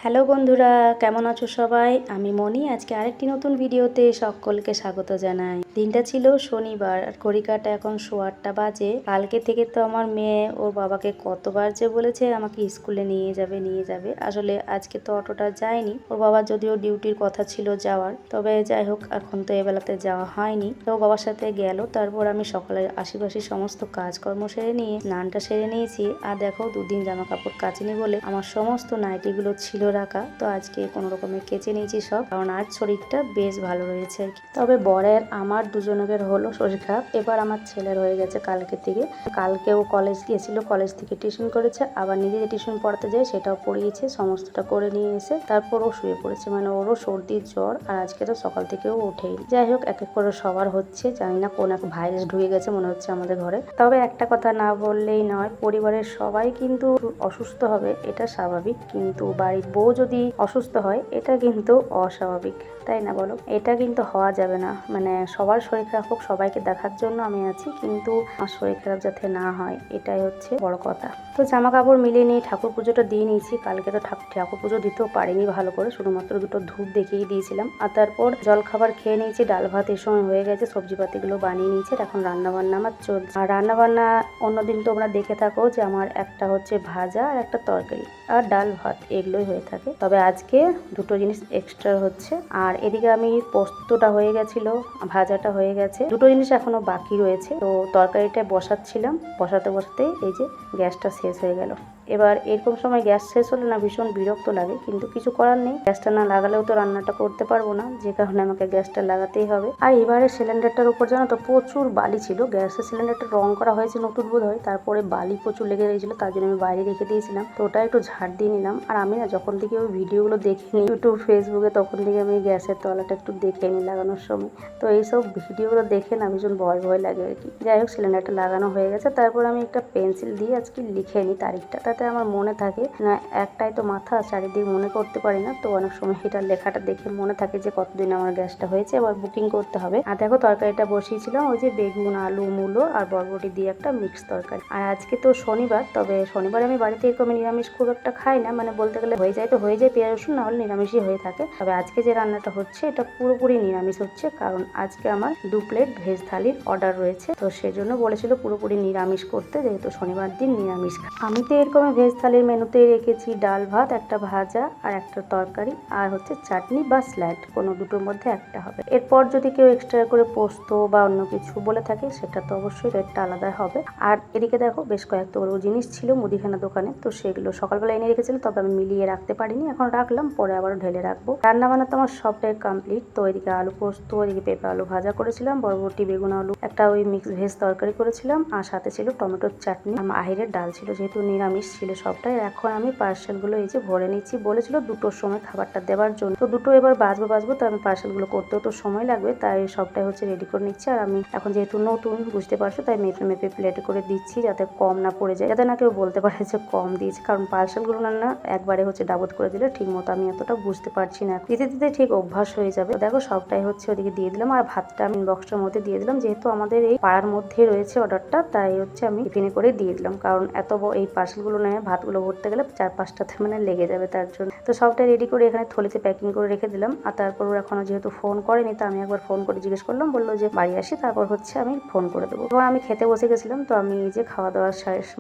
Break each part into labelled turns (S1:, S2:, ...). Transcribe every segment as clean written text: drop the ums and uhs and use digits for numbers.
S1: Hello বন্ধুরা, কেমন আছো সবাই? আমি মনি। আজকে আরেকটি নতুন ভিডিওতে সকলকে স্বাগত জানাই। দিনটা ছিল শনিবার আর ঘড়িকাটা এখন 8:15 বাজে। কালকে থেকে তো আমার মেয়ে ওর বাবাকে কতবার যে বলেছে আমাকে স্কুলে নিয়ে যাবে। আসলে আজকে তো অটোটা যায়নি। ওর বাবার যদিও ডিউটির কথা ছিল যাওয়ার, তবে যাই হোক এখন তো এবেলাতে যাওয়া হয়নি। তো বাবার সাথে গেল। তারপর আমি সকালে আশিপাশি সমস্ত কাজকর্ম সেরে নিয়ে স্নানটা সেরে নিয়েছি। আর দেখো দুদিন জামা কাপড় কাচিনি বলে আমার সমস্ত নাইটিগুলো ছিল রাখা, তো আজকে কোনো রকমে কেচে নিয়েছি সব, কারণ আজ শরীরটা বেশ ভালো রয়েছে আর কি। তবে বরের আমার দুজনের হলো শরীর খারাপ। এবার আমার ছেলের হয়ে গেছে কালকে থেকে। কালকেও কলেজ গিয়েছিল, কলেজ থেকে টিউশন করেছে, আবার নিজে যে টিউশন পড়াতে যায় সেটাও পড়িয়েছে, সমস্তটা করে নিয়ে এসে তারপর ও শুয়ে পড়েছে। মানে ওরও সর্দির জ্বর, আর আজকে তো সকাল থেকেও ওঠেই। যাই হোক এক এক করে সবার হচ্ছে, জানি না কোন এক ভাইরাস ঢুকে গেছে মনে হচ্ছে আমাদের ঘরে। তবে একটা কথা না বললেই নয়, পরিবারের সবাই কিন্তু অসুস্থ হবে এটা স্বাভাবিক, কিন্তু বাড়ির বউ যদি অসুস্থ হয় এটা কিন্তু অস্বাভাবিক, তাই না বলো? এটা কিন্তু হওয়া যাবে না। মানে সবার শরীর খারাপ হোক, সবাইকে দেখার জন্য আমি আছি, কিন্তু আমার শরীর খারাপ যাতে না হয় এটাই হচ্ছে বড় কথা। তো জামা কাপড় মিলিয়ে নিয়ে ঠাকুর পুজোটা দিয়ে নিয়েছি। কালকে তো ঠাকুর পুজো দিতেও পারিনি ভালো করে, শুধুমাত্র দুটো ধূপ দেখিয়ে দিয়েছিলাম। আর তারপর জল খাবার খেয়ে নিয়েছি, ডাল ভাত এর সময় হয়ে গেছে, সবজি পাতিগুলো বানিয়ে নিয়েছি। এখন রান্না বান্না আমার চলছে। আর রান্না বান্না অন্যদিন তোমরা দেখে থাকো যে আমার একটা হচ্ছে ভাজা আর একটা তরকারি আর ডাল ভাত, এগুলোই হয়ে থাকে। তবে আজকে দুটো জিনিস এক্সট্রা হচ্ছে। আর এদিকে আমি পোস্তটা হয়ে গেছিল, ভাজাটা হয়ে গেছে, দুটো জিনিস এখনো বাকি রয়েছে। তো তরকারিটা বসাচ্ছিলাম, বসাতে এই যে গ্যাসটা শেষ হয়ে গেল। এবার এরকম সময় গ্যাস শেষ হলে না ভীষণ বিরক্ত লাগে, কিন্তু কিছু করার নেই, গ্যাসটা না লাগালেও তো রান্নাটা করতে পারবো না, যে কারণে আমাকে গ্যাসটা লাগাতেই হবে। আর এবারে সিলিন্ডারটার উপর জানো তো প্রচুর বালি ছিল। গ্যাসের সিলিন্ডারটা রং করা হয়েছে নতুন বোধ হয়, তারপরে বালি প্রচুর লেগে গেছিল, তার জন্য আমি বাইরে রেখে দিয়েছিলাম। তো ওটা একটু ঝাড় দিয়ে নিলাম। আর আমি না যখন থেকে ওই ভিডিওগুলো দেখে নিই ইউটিউব ফেসবুকে, তখন থেকে আমি গ্যাসের তলাটা একটু দেখে নিই লাগানোর সময়। তো এইসব ভিডিওগুলো দেখে না ভীষণ ভয় লাগে আর কি। যাই হোক সিলিন্ডারটা লাগানো হয়ে গেছে। তারপর আমি একটা পেন্সিল দিয়ে আজকে লিখে নিই তারিখটা, তাতে আমার মনে থাকে না। একটাই তো মাথা, চারিদিক মনে করতে পারি না, তো অনেক সময় এটা লেখাটা দেখে মনে থাকে যে কতদিন আমার গ্যাসটা হয়েছে, এবার বুকিং করতে হবে। আর দেখো তরকারিটা বসিয়েছিলাম, ওই যে বেগুন আলু মূলো আর বরবটি দিয়ে একটা মিক্স তরকারি। আর আজকে তো শনিবার, তবে শনিবার আমি বাড়িতে এরকম নিরামিষ খুব একটা খাই না, মানে বলতে গেলে হয়ে যায় তো হয়ে যায় পেঁয়াজ রসুন, না হলে নিরামিষই হয়ে থাকে। তবে আজকে যে রান্নাটা হচ্ছে এটা পুরোপুরি নিরামিষ হচ্ছে, কারণ আজকে আমার 2 প্লেট ভেজ থালির অর্ডার রয়েছে। তো সেজন্য বলেছিল পুরোপুরি নিরামিষ করতে, যেহেতু শনিবার দিন নিরামিষ। আমি তো এরকম ভেজ থালির মেনুতে রেখেছি ডাল ভাত, একটা ভাজা আর একটা তরকারি, আর হচ্ছে চাটনি বা স্যালাড, কোনো দুটোর মধ্যে একটা হবে। এরপর যদি কেউ এক্সট্রা করে পোস্ত বা অন্য কিছু বলে থাকে সেটা তো অবশ্যই রেটটা আলাদা হবে। আর এদিকে দেখো বেশ কয়েকটা বড় জিনিস ছিল মুদিখানা দোকানে, তো সেগুলো সকালবেলা এনে রেখেছিলাম, তবে আমি মিলিয়ে রাখতে পারিনি, এখন রাখলাম, পরে আবার ঢেলে রাখবো। রান্না বান্না তো আমার সবটাই কমপ্লিট। তো এদিকে আলু পোস্ত, এদিকে পেঁপে আলু ভাজা করেছিলাম, বরবটি বেগুন আলু একটা ওই মিক্স ভেজ তরকারি করেছিলাম, আর সাথে ছিল টমেটোর চাটনি, আহিরের ডাল ছিল, যেহেতু নিরামিষ ছিল সবটাই। এখন আমি পার্সেলগুলো এই যে ভরে নিচ্ছি, বলেছিল 2টোর সময় খাবারটা দেওয়ার জন্য, তো 2টো এবার বাজবো, তো আমি পার্সেলগুলো করতেও তো সময় লাগবে, তাই সবটাই হচ্ছে রেডি করে নিচ্ছি। আর আমি এখন যেহেতু নতুন বুঝতে পারছো, তাই মেপে প্লেটে করে দিচ্ছি, যাতে কম না পড়ে যায়, যাতে না কেউ বলতে পারে যে কম দিয়েছে, কারণ পার্সেলগুলো না একবারে হচ্ছে ডাবত করে দিলে ঠিক মতো আমি এতটা বুঝতে পারছি না, দিতে ঠিক অভ্যাস হয়ে যাবে। দেখো সবটাই হচ্ছে ওদিকে দিয়ে দিলাম, আর ভাতটা আমি বক্সটার মধ্যে দিয়ে দিলাম, যেহেতু আমাদের এই পাড়ার মধ্যে রয়েছে অর্ডারটা, তাই হচ্ছে আমি টিফিনে করে দিয়ে দিলাম, কারণ এত এই পার্সেলগুলো নেয় ভাতগুলো ভরতে গেলে 4-5টাতে মানে লেগে যাবে, তার জন্য। তো সবটা রেডি করে এখানে থলিতে প্যাকিং করে রেখে দিলাম। আর তারপর এখনো যেহেতু ফোন করেনি, তো আমি একবার ফোন করে জিজ্ঞেস করলাম, বললো যে বাড়ি আসি তারপর হচ্ছে আমি ফোন করে দেবো। তখন আমি খেতে বসে গেছিলাম, তো আমি এই যে খাওয়া দাওয়ার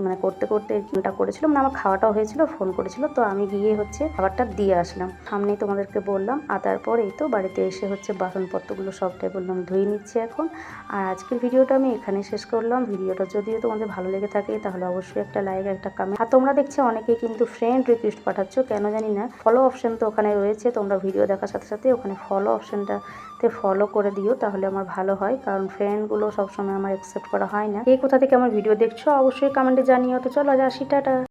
S1: মানে করতে ফোনটা করেছিলাম না, আমার খাওয়াটাও হয়েছিল, ফোন করেছিল, তো আমি গিয়ে হচ্ছে খাবারটা দিয়ে আসলাম, সামনেই তোমাদেরকে বললাম। আর তারপর এই তো বাড়িতে এসে হচ্ছে বাসনপত্রগুলো সবটাই বললাম ধুয়ে নিচ্ছি এখন। আর আজকের ভিডিওটা আমি এখানে শেষ করলাম। ভিডিওটা যদিও তোমাদের ভালো লেগে থাকে তাহলে অবশ্যই একটা লাইক, একটা কমেন্ট। আর তোমরা দেখছো অনেকেই কিন্তু ফ্রেন্ড রিকোয়েস্ট পাঠাচ্ছ, কেন জানি না। ফলো অপশন তো ওখানে রয়েছে, তোমরা ভিডিও দেখার সাথে সাথে ওখানে ফলো অপশনটাতে ফলো করে দিও, তাহলে আমার ভালো হয়, কারণ ফ্রেন্ডগুলো সবসময় আমার অ্যাকসেপ্ট করা হয় না। এই কোথা থেকে আমার ভিডিও দেখছো অবশ্যই কমেন্টে জানিও। তো চলো আজ আসি, টাটা।